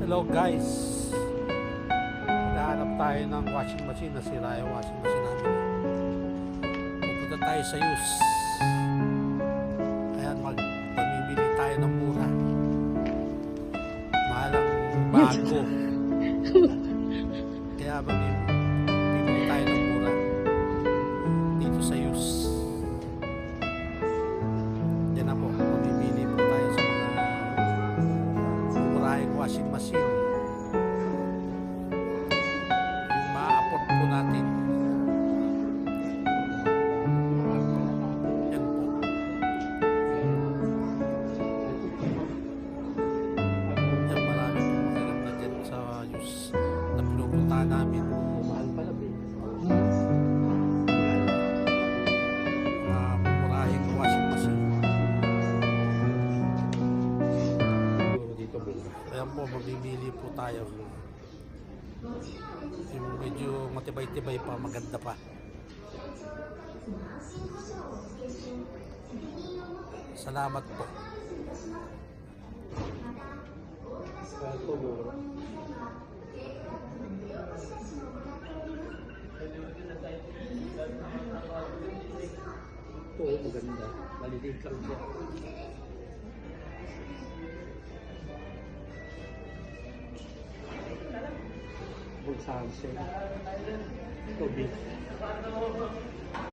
Hello guys, naghahanap tayo ng washing machine. Nasira yung washing machine namin. Pupunta tayo sa Yus. Ayan, pamimili tayo ng mura. Mahal ang bago. Kaya pamimili tayo ng mura dito sa Yus. Yan na po, pamimili po tayo sa mga murahing washing machine. Yung ma-afford po natin. Yan po. Yan, marami po maghanap na dyan sa Yus na pinupuntahan namin. Mahal pala ba? Murahing washing machine. Dito ba? Ayan po, mamimili po tayo. Yung medyo matibay-tibay pa, maganda pa. Salamat po. Ito mo. Ito maganda. Maliliit lang siya. Full sunset. Ito big.